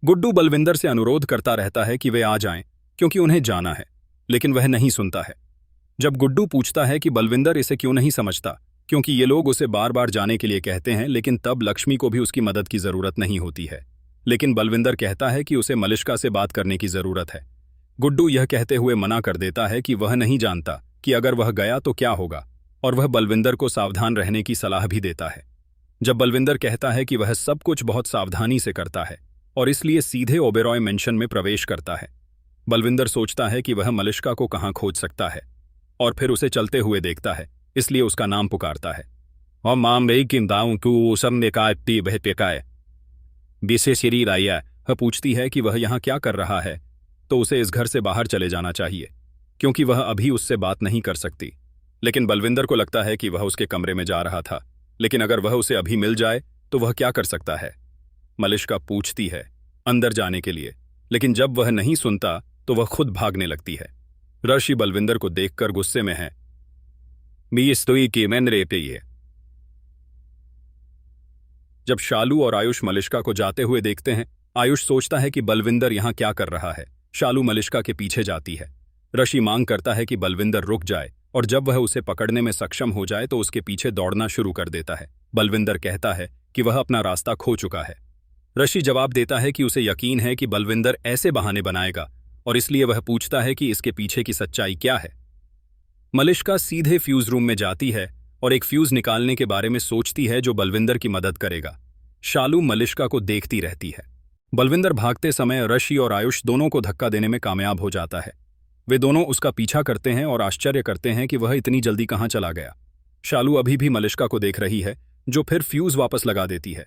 गुड्डू बलविंदर से अनुरोध करता रहता है कि वे आ जाएं, क्योंकि उन्हें जाना है, लेकिन वह नहीं सुनता है। जब गुड्डू पूछता है कि बलविंदर इसे क्यों नहीं समझता, क्योंकि ये लोग उसे बार बार जाने के लिए कहते हैं, लेकिन तब लक्ष्मी को भी उसकी मदद की जरूरत नहीं होती है। लेकिन बलविंदर कहता है कि उसे मलिष्का से बात करने की जरूरत है। गुड्डू यह कहते हुए मना कर देता है कि वह नहीं जानता कि अगर वह गया तो क्या होगा, और वह बलविंदर को सावधान रहने की सलाह भी देता है। जब बलविंदर कहता है कि वह सब कुछ बहुत सावधानी से करता है और इसलिए सीधे ओबेरॉय मेंशन में प्रवेश करता है, बलविंदर सोचता है कि वह मलिष्का को कहाँ खोज सकता है, और फिर उसे चलते हुए देखता है, इसलिए उसका नाम पुकारता है। और माम रही किंदाऊं कु सबने काटी बहकाए बीसे शरीर आया। वह पूछती है कि वह यहाँ क्या कर रहा है, तो उसे इस घर से बाहर चले जाना चाहिए, क्योंकि वह अभी उससे बात नहीं कर सकती। लेकिन बलविंदर को लगता है कि वह उसके कमरे में जा रहा था, लेकिन अगर वह उसे अभी मिल जाए तो वह क्या कर सकता है। मलिष्का पूछती है अंदर जाने के लिए, लेकिन जब वह नहीं सुनता तो वह खुद भागने लगती है। ऋषि बलविंदर को देखकर गुस्से में है। जब शालू और आयुष मलिष्का को जाते हुए देखते हैं, आयुष सोचता है कि बलविंदर यहाँ क्या कर रहा है। शालू मलिष्का के पीछे जाती है। ऋषि मांग करता है कि बलविंदर रुक जाए, और जब वह उसे पकड़ने में सक्षम हो जाए तो उसके पीछे दौड़ना शुरू कर देता है। बलविंदर कहता है कि वह अपना रास्ता खो चुका है। ऋषि जवाब देता है कि उसे यकीन है कि बलविंदर ऐसे बहाने बनाएगा, और इसलिए वह पूछता है कि इसके पीछे की सच्चाई क्या है। मलिष्का सीधे फ्यूज रूम में जाती है और एक फ्यूज निकालने के बारे में सोचती है जो बलविंदर की मदद करेगा। शालू मलिष्का को देखती रहती है। बलविंदर भागते समय ऋषि और आयुष दोनों को धक्का देने में कामयाब हो जाता है। वे दोनों उसका पीछा करते हैं और आश्चर्य करते हैं कि वह इतनी जल्दी कहाँ चला गया। शालू अभी भी मलिष्का को देख रही है, जो फिर फ्यूज वापस लगा देती है।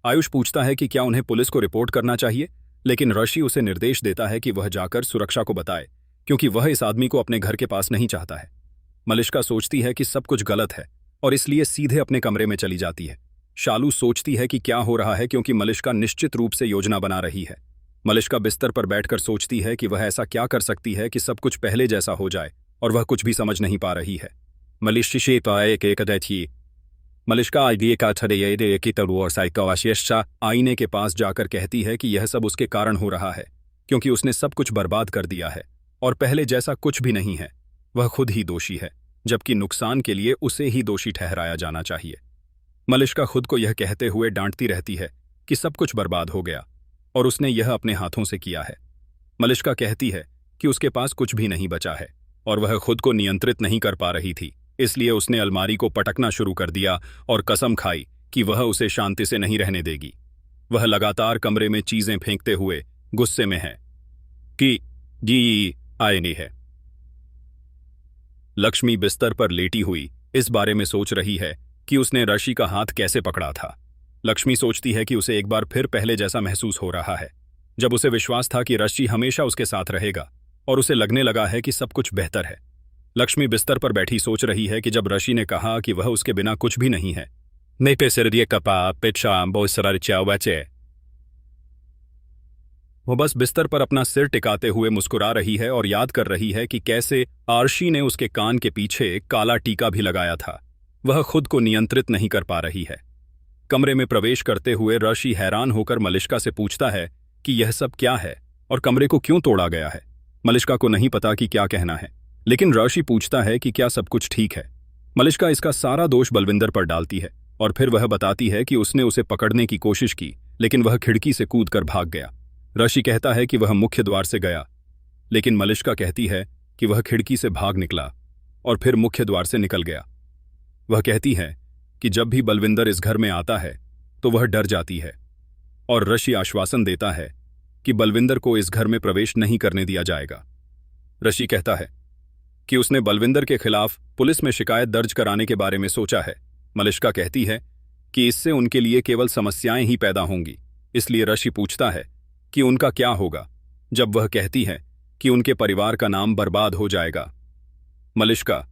आयुष पूछता है कि क्या उन्हें पुलिस को रिपोर्ट करना चाहिए, लेकिन ऋषि उसे निर्देश देता है कि वह जाकर सुरक्षा को बताए, क्योंकि वह इस आदमी को अपने घर के पास नहीं चाहता है। मलिष्का सोचती है कि सब कुछ गलत है और इसलिए सीधे अपने कमरे में चली जाती है। शालू सोचती है कि क्या हो रहा है, क्योंकि मलिष्का निश्चित रूप से योजना बना रही है। मलिष्का बिस्तर पर बैठकर सोचती है कि वह ऐसा क्या कर सकती है कि सब कुछ पहले जैसा हो जाए, और वह कुछ भी समझ नहीं पा रही है। मलिष्का आईने के पास जाकर कहती है कि यह सब उसके कारण हो रहा है, क्योंकि उसने सब कुछ बर्बाद कर दिया है और पहले जैसा कुछ भी नहीं है। वह खुद ही दोषी है, जबकि नुकसान के लिए उसे ही दोषी ठहराया जाना चाहिए। मलिष्का खुद को यह कहते हुए डांटती रहती है कि सब कुछ बर्बाद हो गया और उसने यह अपने हाथों से किया है। मलिष्का कहती है कि उसके पास कुछ भी नहीं बचा है और वह खुद को नियंत्रित नहीं कर पा रही थी, इसलिए उसने अलमारी को पटकना शुरू कर दिया और कसम खाई कि वह उसे शांति से नहीं रहने देगी। वह लगातार कमरे में चीजें फेंकते हुए गुस्से में है कि जी आए नहीं है। लक्ष्मी बिस्तर पर लेटी हुई इस बारे में सोच रही है कि उसने ऋषि का हाथ कैसे पकड़ा था। लक्ष्मी सोचती है कि उसे एक बार फिर पहले जैसा महसूस हो रहा है, जब उसे विश्वास था कि ऋषि हमेशा उसके साथ रहेगा, और उसे लगने लगा है कि सब कुछ बेहतर है। लक्ष्मी बिस्तर पर बैठी सोच रही है कि जब ऋषि ने कहा कि वह उसके बिना कुछ भी नहीं है, वह बस बिस्तर पर अपना सिर टिकाते हुए मुस्कुरा रही है और याद कर रही है कि कैसे आर्शी ने उसके कान के पीछे काला टीका भी लगाया था। वह खुद को नियंत्रित नहीं कर पा रही है। कमरे में प्रवेश करते हुए ऋषि हैरान होकर मलिष्का से पूछता है कि यह सब क्या है और कमरे को क्यों तोड़ा गया है। मलिष्का को नहीं पता कि क्या कहना है, लेकिन ऋषि पूछता है कि क्या सब कुछ ठीक है। मलिष्का इसका सारा दोष बलविंदर पर डालती है और फिर वह बताती है कि उसने उसे पकड़ने की कोशिश की, लेकिन वह खिड़की से कूदकर भाग गया। ऋषि कहता है कि वह मुख्य द्वार से गया, लेकिन मलिष्का कहती है कि वह खिड़की से भाग निकला और फिर मुख्य द्वार से निकल गया। वह कहती है कि जब भी बलविंदर इस घर में आता है तो वह डर जाती है, और ऋषि आश्वासन देता है कि बलविंदर को इस घर में प्रवेश नहीं करने दिया जाएगा। ऋषि कहता है कि उसने बलविंदर के खिलाफ पुलिस में शिकायत दर्ज कराने के बारे में सोचा है। मलिष्का कहती है कि इससे उनके लिए केवल समस्याएं ही पैदा होंगी, इसलिए ऋषि पूछता है कि उनका क्या होगा, जब वह कहती है कि उनके परिवार का नाम बर्बाद हो जाएगा। मलिष्का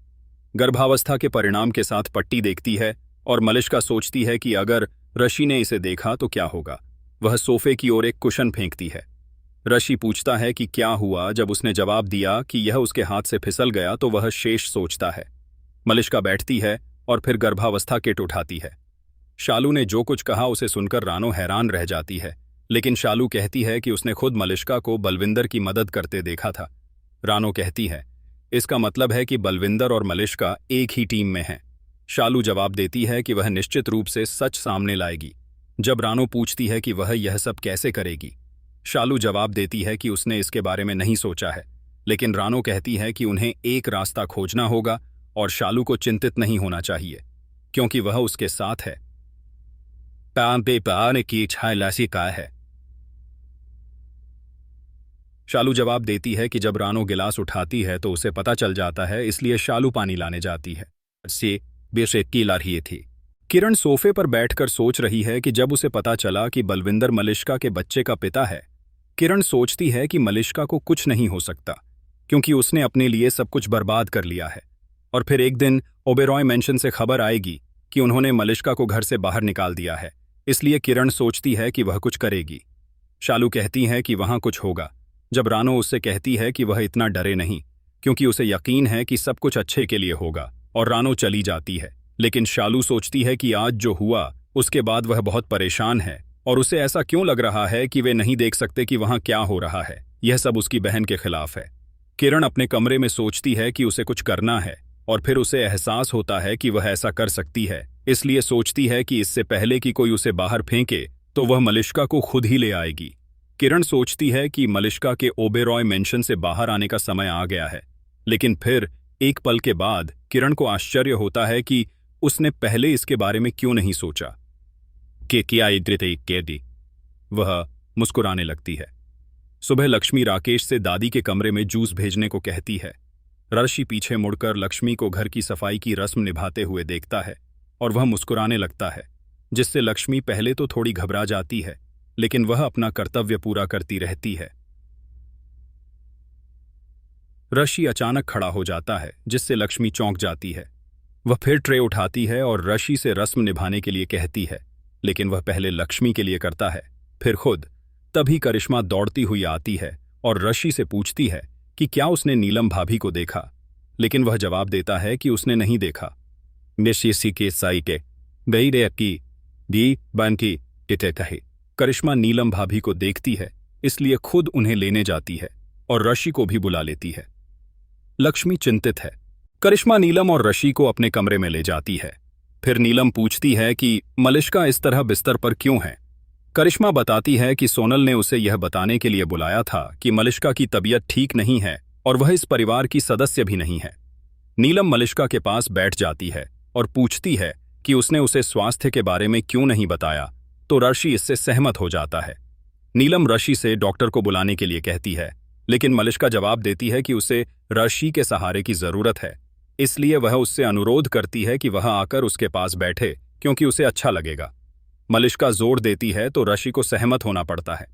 गर्भावस्था के परिणाम के साथ पट्टी देखती है और मलिष्का सोचती है कि अगर ऋषि ने इसे देखा तो क्या होगा। वह सोफे की ओर एक कुशन फेंकती है। ऋषि पूछता है कि क्या हुआ। जब उसने जवाब दिया कि यह उसके हाथ से फिसल गया तो वह शेष सोचता है। मलिष्का बैठती है और फिर गर्भावस्था किट उठाती है। शालू ने जो कुछ कहा उसे सुनकर रानो हैरान रह जाती है, लेकिन शालू कहती है कि उसने खुद मलिष्का को बलविंदर की मदद करते देखा था। रानो कहती है, इसका मतलब है कि बलविंदर और मलिष्का एक ही टीम में हैं। शालू जवाब देती है कि वह निश्चित रूप से सच सामने लाएगी। जब रानो पूछती है कि वह यह सब कैसे करेगी, शालू जवाब देती है कि उसने इसके बारे में नहीं सोचा है, लेकिन रानो कहती है कि उन्हें एक रास्ता खोजना होगा और शालू को चिंतित नहीं होना चाहिए, क्योंकि वह उसके साथ है। पाने की छायलासी का है। शालू जवाब देती है कि जब रानो गिलास उठाती है तो उसे पता चल जाता है, इसलिए शालू पानी लाने जाती है। से बेशक्की ला रही थी। किरण सोफे पर बैठकर सोच रही है कि जब उसे पता चला कि बलविंदर मलिष्का के बच्चे का पिता है, किरण सोचती है कि मलिष्का को कुछ नहीं हो सकता, क्योंकि उसने अपने लिए सब कुछ बर्बाद कर लिया है। और फिर एक दिन ओबेरॉय मेंशन से खबर आएगी कि उन्होंने मलिष्का को घर से बाहर निकाल दिया है, इसलिए किरण सोचती है कि वह कुछ करेगी। शालू कहती है कि वहां कुछ होगा। जब रानो उससे कहती है कि वह इतना डरे नहीं, क्योंकि उसे यकीन है कि सब कुछ अच्छे के लिए होगा, और रानो चली जाती है। लेकिन शालू सोचती है कि आज जो हुआ उसके बाद वह बहुत परेशान है, और उसे ऐसा क्यों लग रहा है कि वे नहीं देख सकते कि वहां क्या हो रहा है। यह सब उसकी बहन के खिलाफ है। किरण अपने कमरे में सोचती है कि उसे कुछ करना है, और फिर उसे एहसास होता है कि वह ऐसा कर सकती है, इसलिए सोचती है कि इससे पहले कि कोई उसे बाहर फेंके तो वह मलिष्का को खुद ही ले आएगी। किरण सोचती है कि मलिष्का के ओबेरॉय मेंशन से बाहर आने का समय आ गया है, लेकिन फिर एक पल के बाद किरण को आश्चर्य होता है कि उसने पहले इसके बारे में क्यों नहीं सोचा। क्या दी। वह मुस्कुराने लगती है। सुबह लक्ष्मी राकेश से दादी के कमरे में जूस भेजने को कहती है। ऋषि पीछे मुड़कर लक्ष्मी को घर की सफाई की रस्म निभाते हुए देखता है और वह मुस्कुराने लगता है, जिससे लक्ष्मी पहले तो थोड़ी घबरा जाती है, लेकिन वह अपना कर्तव्य पूरा करती रहती है। ऋषि अचानक खड़ा हो जाता है, जिससे लक्ष्मी चौंक जाती है। वह फिर ट्रे उठाती है और ऋषि से रस्म निभाने के लिए कहती है, लेकिन वह पहले लक्ष्मी के लिए करता है, फिर खुद। तभी करिश्मा दौड़ती हुई आती है और ऋषि से पूछती है कि क्या उसने नीलम भाभी को देखा, लेकिन वह जवाब देता है कि उसने नहीं देखा। निश्चित के साई के बेईरे की दी बन की कहे। करिश्मा नीलम भाभी को देखती है, इसलिए खुद उन्हें लेने जाती है और ऋषि को भी बुला लेती है। लक्ष्मी चिंतित है। करिश्मा नीलम और ऋषि को अपने कमरे में ले जाती है। फिर नीलम पूछती है कि मलिष्का इस तरह बिस्तर पर क्यों है। करिश्मा बताती है कि सोनल ने उसे यह बताने के लिए बुलाया था कि मलिष्का की तबीयत ठीक नहीं है और वह इस परिवार की सदस्य भी नहीं है। नीलम मलिष्का के पास बैठ जाती है और पूछती है कि उसने उसे स्वास्थ्य के बारे में क्यों नहीं बताया, तो ऋषि इससे सहमत हो जाता है। नीलम ऋषि से डॉक्टर को बुलाने के लिए कहती है, लेकिन मलिष्का जवाब देती है कि उसे ऋषि के सहारे की जरूरत है, इसलिए वह उससे अनुरोध करती है कि वह आकर उसके पास बैठे, क्योंकि उसे अच्छा लगेगा। मलिष्का जोर देती है तो ऋषि को सहमत होना पड़ता है।